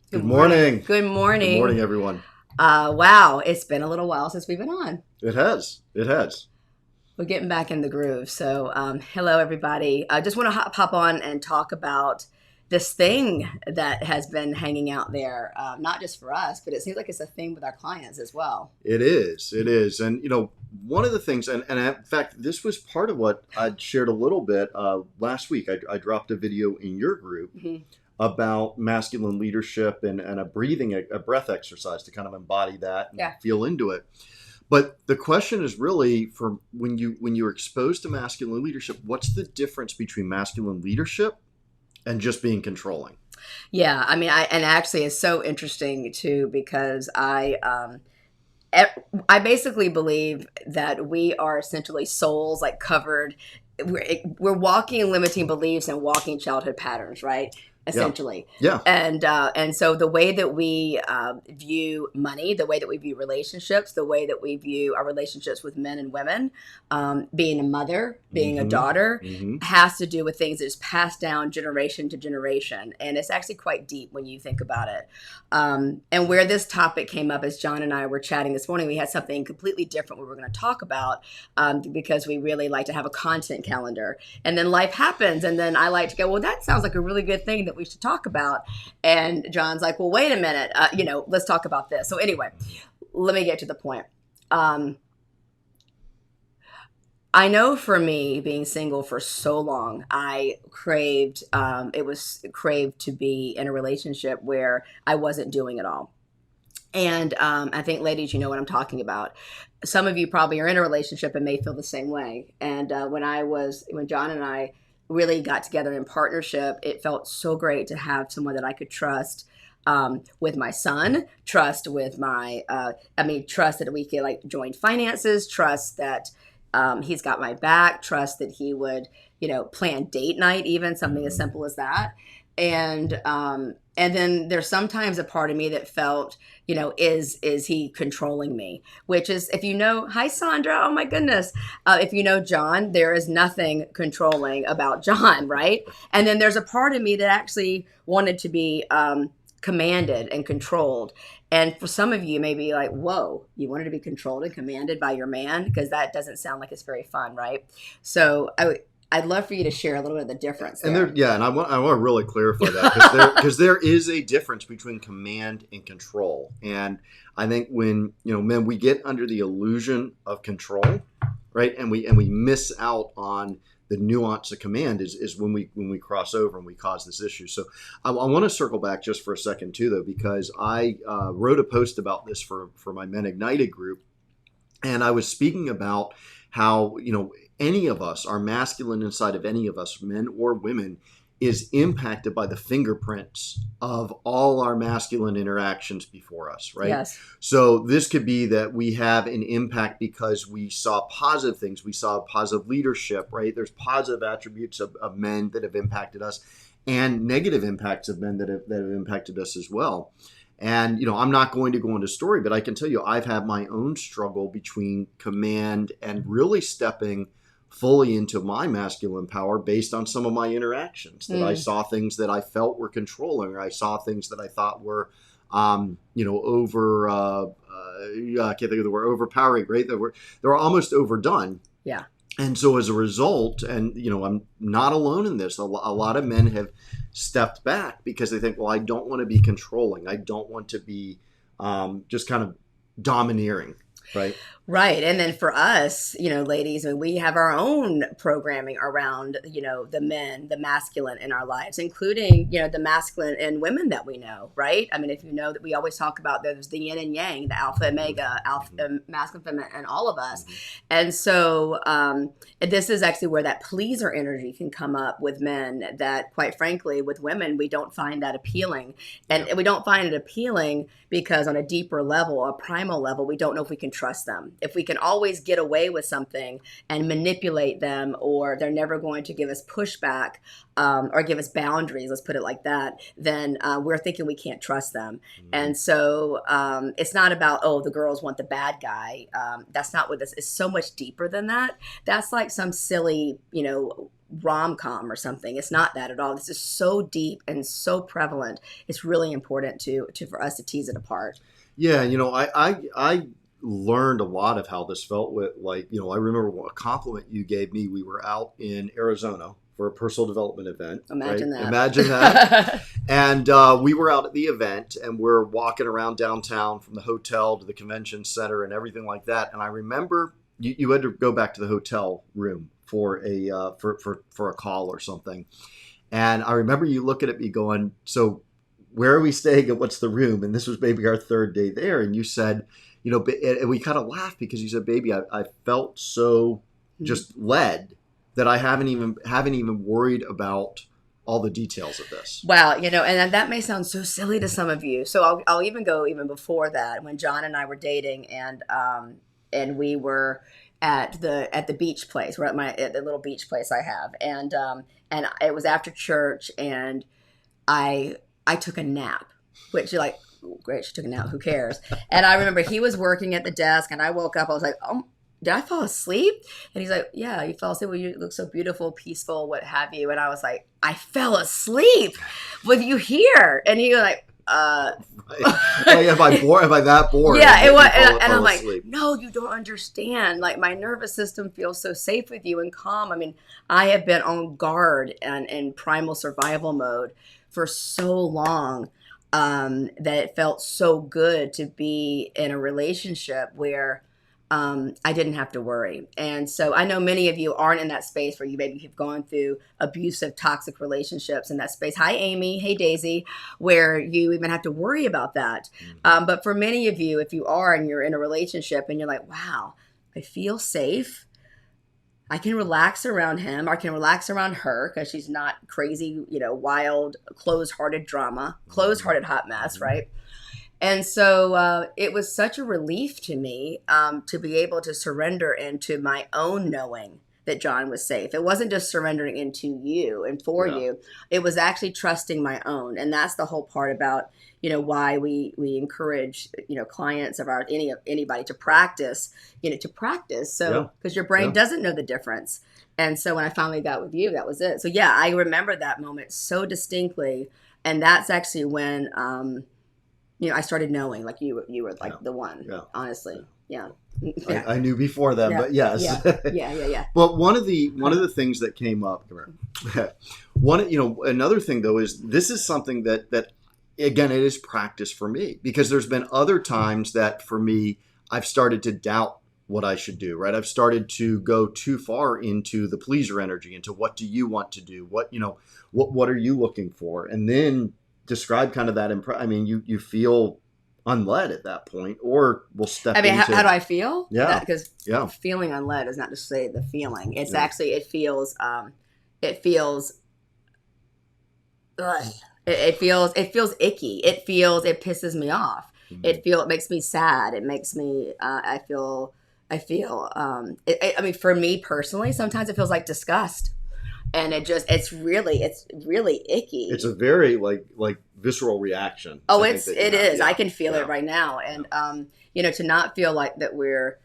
Good Good morning. morning. Good Good morning, morning. everyone. Wow, it's been a little while since we've been on. It has. It has. We're getting back in the groove. So, hello, everybody. I just want to hop on and talk about this thing that has been hanging out there, not just for us, but it seems like it's a thing with our clients as well. It is. It is. And, one of the things, and in fact, this was part of what I'd shared a little bit last week. I dropped a video in your group Mhm. about masculine leadership and a breath exercise to kind of embody that and Yeah. feel into it. But the question is really for when you're exposed to masculine leadership, what's the difference between masculine leadership and just being controlling? Yeah, I mean, and actually, it's so interesting too because I basically believe that we are essentially souls like covered. We're walking limiting beliefs and walking childhood patterns, right? Yeah. Essentially, Yeah. and so the way that we view money, the way that we view relationships, the way that we view our relationships with men and women, being a mother, being a Mm-hmm. daughter, Mm-hmm. has to do with things that's passed down generation to generation, and it's actually quite deep when you think about it. And where this topic came up, as John and I were chatting this morning, we had something completely different we were going to talk about because we really like to have a content calendar. And then life happens, and then I like to go, well, that sounds like a really good thing that we should talk about. And John's like, well, wait a minute, let's talk about this. So anyway, let me get to the point. I know for me, being single for so long, I craved, it was craved to be in a relationship where I wasn't doing it all. And I think, ladies, you know what I'm talking about. Some of you probably are in a relationship and may feel the same way. And when John and I really got together in partnership, it felt so great to have someone that I could trust with my son, trust with trust that we could like join finances, trust that he's got my back, trust that he would, plan date night, even something as simple as that. And then there's sometimes a part of me that felt, is he controlling me? Which is, if you know, hi Sandra, oh my goodness, if you know John, there is nothing controlling about John, right? And then there's a part of me that actually wanted to be commanded and controlled. And for some of you, maybe like, whoa, you wanted to be controlled and commanded by your man, because that doesn't sound like it's very fun, right? So I'd love for you to share a little bit of the difference there. And I want to really clarify that because there is a difference between command and control. And I think when men, we get under the illusion of control, right, and we miss out on the nuance of command is when we cross over and we cause this issue. So I want to circle back just for a second too, though, because I wrote a post about this for my Men Ignited group, and I was speaking about how any of us, our masculine inside of any of us, men or women, is impacted by the fingerprints of all our masculine interactions before us, right? Yes. So this could be that we have an impact because we saw positive things. We saw positive leadership, right? There's positive attributes of men that have impacted us and negative impacts of men that have impacted us as well. And, I'm not going to go into story, but I can tell you I've had my own struggle between command and really stepping fully into my masculine power based on some of my interactions that I saw things that I felt were controlling, or I saw things that I thought were, over, I can't think of the word, overpowering, right? They were almost overdone. Yeah. And so as a result, and, I'm not alone in this, a lot of men have stepped back because they think, well, I don't want to be controlling. I don't want to be just kind of domineering. Right. And then for us, ladies, we have our own programming around, the men, the masculine in our lives, including, the masculine and women that we know, right? I mean, if you know that we always talk about there's the yin and yang, the alpha, omega, masculine, feminine, and all of us. And so this is actually where that pleaser energy can come up with men that, quite frankly, with women, we don't find that appealing. And we don't find it appealing because on a deeper level, a primal level, we don't know if we can trust them. If we can always get away with something and manipulate them, or they're never going to give us pushback or give us boundaries, let's put it like that, then we're thinking we can't trust them. And so it's not about, oh, the girls want the bad guy. That's not what this is. So much deeper than that. That's like some silly, rom-com or something. It's not that at all. This is so deep and so prevalent. It's really important for us to tease it apart. Yeah, I learned a lot of how this felt with, like, I remember a compliment you gave me. We were out in Arizona for a personal development event. Imagine right? that. Imagine that. And we were out at the event, and we're walking around downtown from the hotel to the convention center and everything like that. And I remember you had to go back to the hotel room for a for a call or something. And I remember you looking at me going, "So where are we staying and what's the room?" And this was maybe our third day there. And you said, and we kind of laughed because you said, "Baby, I felt so just led that I haven't even worried about all the details of this." Wow, and that may sound so silly to some of you. So I'll even go even before that, when John and I were dating, and we were at the beach place. We're at the little beach place I have, and it was after church, and I took a nap, which you're like, great, she took a nap, who cares? And I remember he was working at the desk, and I woke up, I was like, oh, did I fall asleep? And he's like, yeah, you fell asleep. Well, you look so beautiful, peaceful, what have you. And I was like, I fell asleep with you here. And he was like, am I that bored? Yeah, it was, and I'm like, asleep. no, you don't understand. Like, my nervous system feels so safe with you and calm. I mean, I have been on guard and in primal survival mode for so long that it felt so good to be in a relationship where I didn't have to worry. And so I know many of you aren't in that space where maybe you've gone through abusive, toxic relationships in that space. Hi, Amy. Hey, Daisy, where you even have to worry about that. Mm-hmm. But for many of you, if you are and you're in a relationship and you're like, wow, I feel safe. I can relax around him. Or I can relax around her because she's not crazy, wild, closed-hearted drama, closed-hearted hot mess, right? And so it was such a relief to me to be able to surrender into my own knowing that John was safe. It wasn't just surrendering into you and for you. It was actually trusting my own. And that's the whole part about, why we encourage, clients of ours, anybody to practice. So because your brain doesn't know the difference. And so when I finally got with you, that was it. So yeah, I remember that moment so distinctly. And that's actually when I started knowing, like, you were like the one, honestly. Yeah. I knew before then, but yes. Yeah. But one of the things that came up, another thing though is this is something that again, it is practice for me, because there's been other times that for me, I've started to doubt what I should do, right? I've started to go too far into the pleaser energy, into what do you want to do? What are you looking for? And then describe kind of that. You feel unled at that point, or we'll step into. How do I feel? Yeah. Because feeling unled is not to say the feeling. It's actually, it feels icky. It pisses me off. Mm-hmm. It makes me sad. It makes me, for me personally, sometimes it feels like disgust. And it's really icky. It's a very like visceral reaction. Oh, it is. I can feel it right now. And, to not feel like that we're,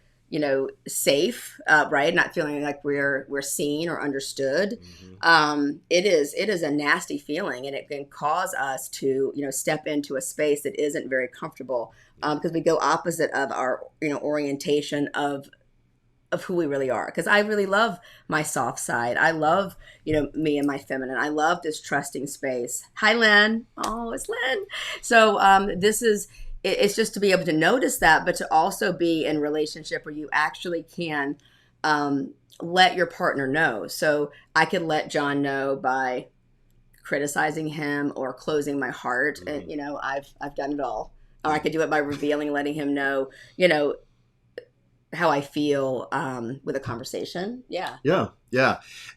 safe, right? Not feeling like we're seen or understood. Mm-hmm. It is a nasty feeling, and it can cause us to, step into a space that isn't very comfortable, because we go opposite of our, orientation of who we really are. Because I really love my soft side. I love, me and my feminine. I love this trusting space. Hi, Lynn. Oh, it's Lynn. So it's just to be able to notice that, but to also be in a relationship where you actually can let your partner know. So I could let John know by criticizing him or closing my heart. Mm-hmm. And, I've done it all. Or I could do it by revealing, letting him know, how I feel with a conversation. Yeah.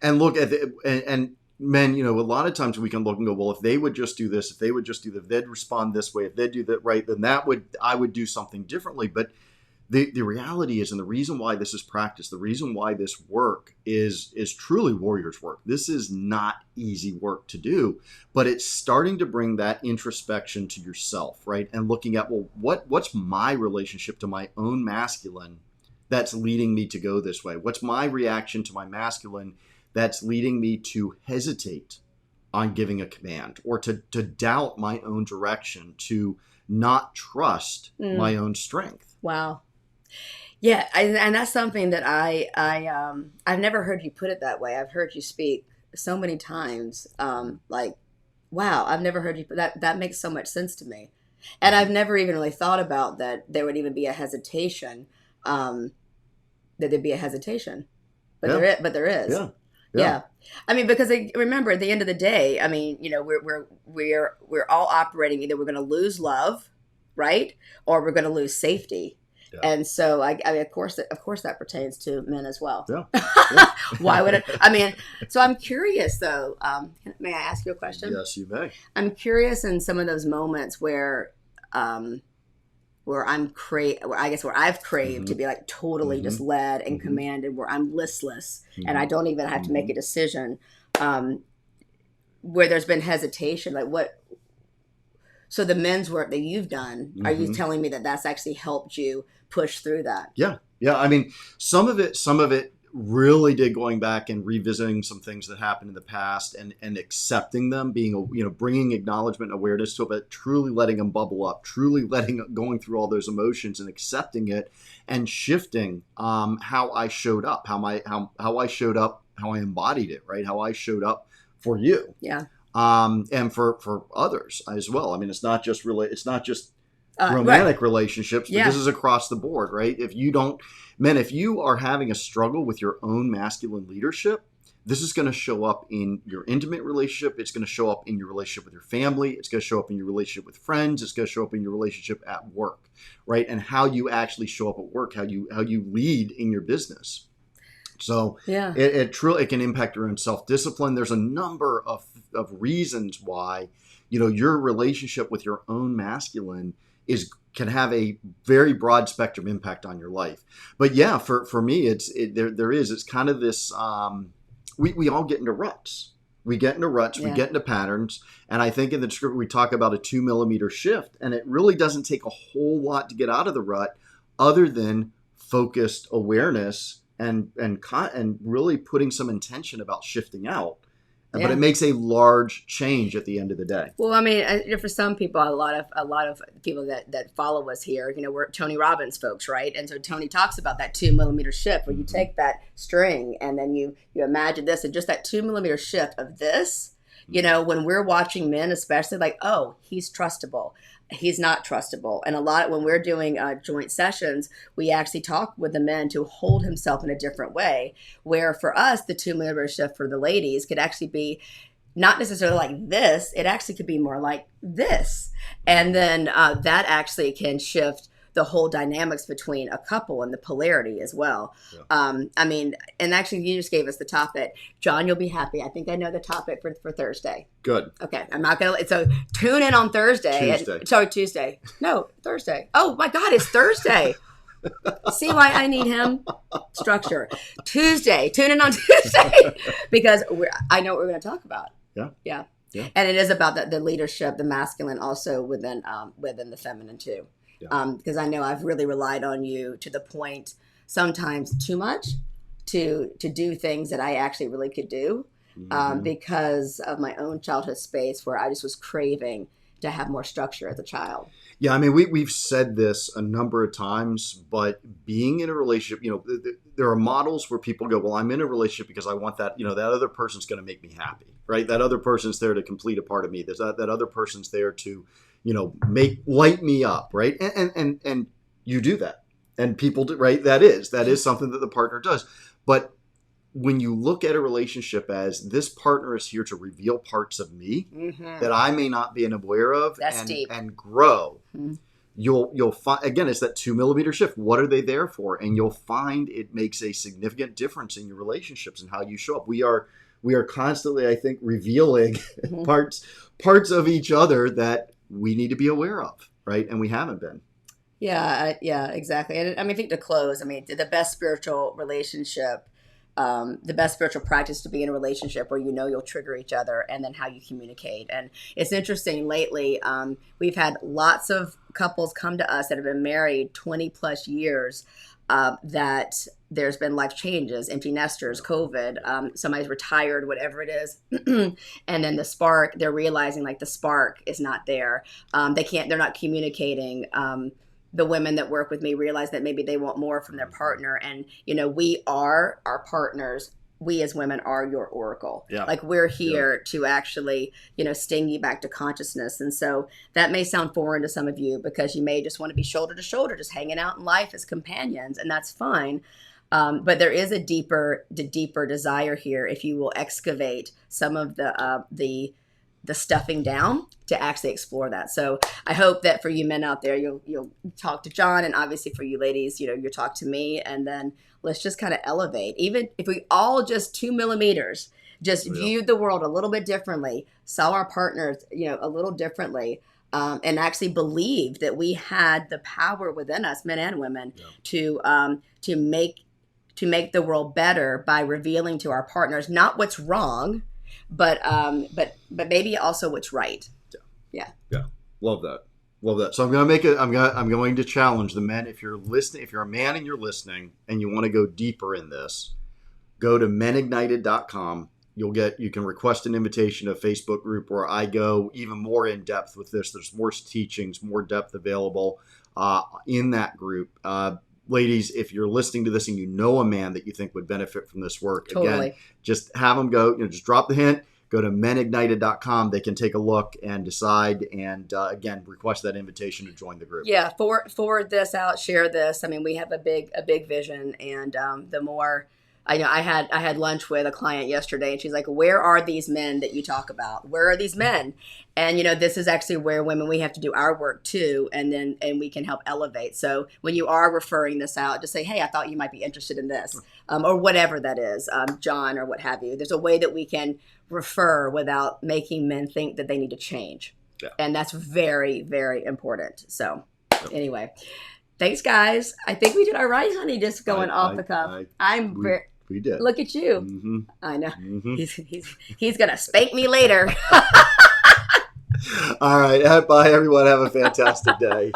And look at and men, a lot of times we can look and go, well, if they would just do this, if they would just do that, if they'd respond this way, if they'd do that right, then I would do something differently. But the reality is, and the reason why this is practice, the reason why this work is truly warrior's work. This is not easy work to do, but it's starting to bring that introspection to yourself, right? And looking at, well, what's my relationship to my own masculine that's leading me to go this way? What's my reaction to my masculine that's leading me to hesitate on giving a command, or to doubt my own direction, to not trust my own strength. Wow. Yeah, and that's something that I've never heard you put it that way. I've heard you speak so many times. Like, wow, I've never heard you put that. That makes so much sense to me, and I've never even really thought about that. There would even be a hesitation. That there'd be a hesitation, but there is. Yeah. Yeah. I mean, because remember, at the end of the day, I mean, you know, we're all operating, either we're going to lose love, right, or we're going to lose safety. Yeah. And so, I mean, of course, that pertains to men as well. Yeah. Why would it? I mean, so I'm curious, though. May I ask you a question? Yes, you may. I'm curious in some of those moments where I've craved to be like totally just led and commanded, where I'm listless and I don't even have to make a decision, where there's been hesitation, like what? So the men's work that you've done, are you telling me that that's actually helped you push through that? Yeah. I mean, some of it really did, going back and revisiting some things that happened in the past and accepting them, being, bringing acknowledgement and awareness to it, but truly letting them bubble up, going through all those emotions and accepting it, and shifting how I showed up, how I showed up, how I embodied it, right? How I showed up for you. Yeah. And for others as well. I mean, it's not just romantic relationships, but this is across the board, right? If you are having a struggle with your own masculine leadership, this is going to show up in your intimate relationship. It's going to show up in your relationship with your family. It's going to show up in your relationship with friends. It's going to show up in your relationship at work, right? And how you actually show up at work, how you lead in your business. So it truly can impact your own self-discipline. There's a number of reasons why, your relationship with your own masculine can have a very broad spectrum impact on your life. But yeah, for me, it's kind of this, we all get into ruts. We get into ruts, we get into patterns. And I think in the script, we talk about a 2 millimeter shift, and it really doesn't take a whole lot to get out of the rut, other than focused awareness and really putting some intention about shifting out. But it makes a large change at the end of the day. Well, I mean, for some people, a lot of people that follow us here, we're Tony Robbins folks, right? And so Tony talks about that 2 millimeter shift, where you take that string and then you imagine this, and just that 2 millimeter shift of this, when we're watching men, especially, like, oh, he's trustable. He's not trustable. And when we're doing joint sessions, we actually talk with the men to hold himself in a different way, where for us, the 2 millimeter shift for the ladies could actually be not necessarily like this. It actually could be more like this. And then that actually can shift the whole dynamics between a couple and the polarity as well. Yeah. I mean, and actually you just gave us the topic. John, you'll be happy. I think I know the topic for Thursday. Good. Okay. I'm not going to, so tune in on Thursday. Tuesday. No, Thursday. Oh my God, it's Thursday. See why I need him? Structure. Tuesday. Tune in on Tuesday because I know what we're going to talk about. Yeah. Yeah. Yeah. And it is about the leadership, the masculine, also within the feminine too. Yeah. Because I know I've really relied on you to the point, sometimes too much, to do things that I actually really could do, because of my own childhood space, where I just was craving to have more structure as a child. Yeah, I mean, we've said this a number of times, but being in a relationship, there are models where people go, well, I'm in a relationship because I want that, that other person's going to make me happy, right? That other person's there to complete a part of me. There's that other person's there to, light me up, right? And you do that, and people do, right? That is something that the partner does. But when you look at a relationship as this partner is here to reveal parts of me that I may not be aware of, and grow, you'll find, again, it's that 2 millimeter shift. What are they there for? And you'll find it makes a significant difference in your relationships and how you show up. We are constantly, I think, revealing parts of each other that we need to be aware of, right? And we haven't been. Yeah, exactly. And I think to close, the best spiritual relationship, the best spiritual practice to be in a relationship where you'll trigger each other, and then how you communicate. And it's interesting lately, we've had lots of couples come to us that have been married 20 plus years, that there's been life changes, empty nesters, COVID, somebody's retired, whatever it is. And then the spark, they're realizing like the spark is not there. They're not communicating. The women that work with me realize that maybe they want more from their partner. And, we are our partners. We as women are your oracle. Yeah. Like we're here to actually, sting you back to consciousness. And so that may sound foreign to some of you because you may just want to be shoulder to shoulder, just hanging out in life as companions, and that's fine. But there is a deeper desire here if you will excavate some of the stuffing down to actually explore that. So I hope that for you men out there, you'll talk to John, and obviously for you ladies, you talk to me, and then let's just kind of elevate. Even if we all just 2 millimeters, just viewed the world a little bit differently, saw our partners, a little differently, and actually believed that we had the power within us, men and women, to make the world better by revealing to our partners not what's wrong, but maybe also what's right. Yeah. Love that. So I'm going to challenge the men. If you're listening, if you're a man and you're listening and you want to go deeper in this, go to menignited.com. You can request an invitation to a Facebook group where I go even more in depth with this. There's more teachings, more depth available in that group. Ladies, if you're listening to this and you know a man that you think would benefit from this work, again, just have them go, just drop the hint, go to menignited.com. They can take a look and decide, and again, request that invitation to join the group. Yeah, forward this out, share this. I mean, we have a big vision, and the more I know, I had lunch with a client yesterday, and she's like, "Where are these men that you talk about? Where are these men?" And this is actually where women, we have to do our work too, and we can help elevate. So when you are referring this out, just say, "Hey, I thought you might be interested in this," or whatever that is, John or what have you. There's a way that we can refer without making men think that they need to change, and that's very, very important. So anyway, thanks, guys. I think we did all right, honey. Just going off the cuff. We did. Look at you. Mm-hmm. I know. Mm-hmm. He's going to spank me later. All right. Bye, everyone. Have a fantastic day.